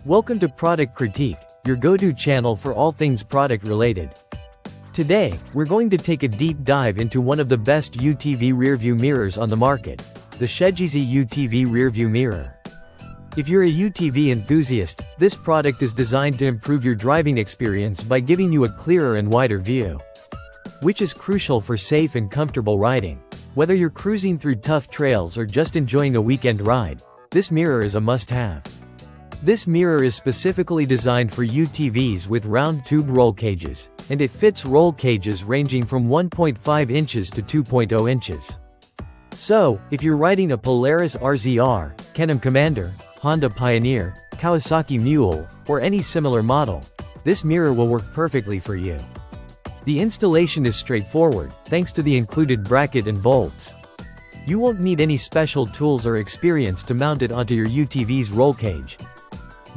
Welcome to Product Critique, your go-to channel for all things product related. Today, we're going to take a deep dive into one of the best UTV rearview mirrors on the market, the SHEJISI UTV Rearview mirror. If you're a UTV enthusiast, this product is designed to improve your driving experience by giving you a clearer and wider view, which is crucial for safe and comfortable riding. Whether you're cruising through tough trails or just enjoying a weekend ride, this mirror is a must-have. This mirror is specifically designed for UTVs with round tube roll cages, and it fits roll cages ranging from 1.5 inches to 2.0 inches. So, if you're riding a Polaris RZR, Can-Am Commander, Honda Pioneer, Kawasaki Mule, or any similar model, this mirror will work perfectly for you. The installation is straightforward, thanks to the included bracket and bolts. You won't need any special tools or experience to mount it onto your UTV's roll cage.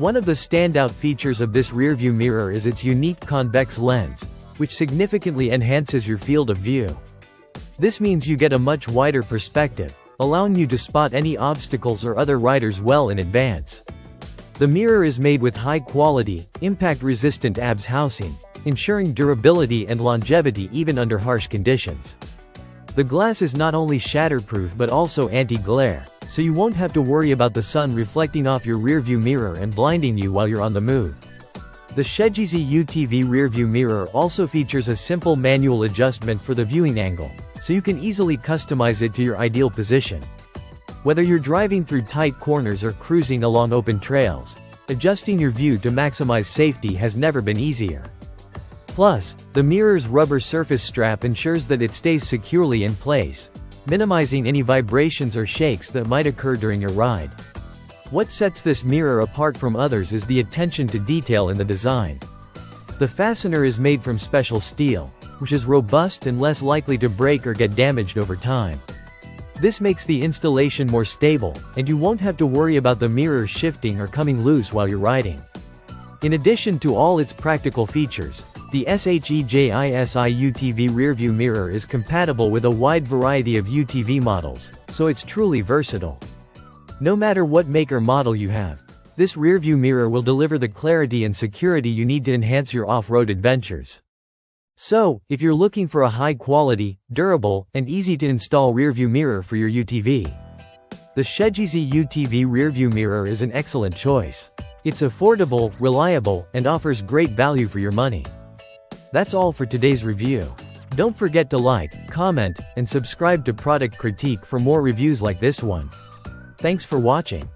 One of the standout features of this rearview mirror is its unique convex lens, which significantly enhances your field of view. This means you get a much wider perspective, allowing you to spot any obstacles or other riders well in advance. The mirror is made with high-quality, impact-resistant ABS housing, ensuring durability and longevity even under harsh conditions. The glass is not only shatterproof but also anti-glare, so you won't have to worry about the sun reflecting off your rearview mirror and blinding you while you're on the move. The SHEJISI UTV rearview mirror also features a simple manual adjustment for the viewing angle, so you can easily customize it to your ideal position. Whether you're driving through tight corners or cruising along open trails, adjusting your view to maximize safety has never been easier. Plus, the mirror's rubber surface strap ensures that it stays securely in place, minimizing any vibrations or shakes that might occur during your ride. What sets this mirror apart from others is the attention to detail in the design. The fastener is made from special steel, which is robust and less likely to break or get damaged over time. This makes the installation more stable, and you won't have to worry about the mirror shifting or coming loose while you're riding. In addition to all its practical features, the SHEJISI UTV rearview mirror is compatible with a wide variety of UTV models, so it's truly versatile. No matter what make or model you have, this rearview mirror will deliver the clarity and security you need to enhance your off-road adventures. So, if you're looking for a high-quality, durable, and easy-to-install rearview mirror for your UTV, the SHEJISI UTV rearview mirror is an excellent choice. It's affordable, reliable, and offers great value for your money. That's all for today's review. Don't forget to like, comment, and subscribe to Product Critique for more reviews like this one. Thanks for watching.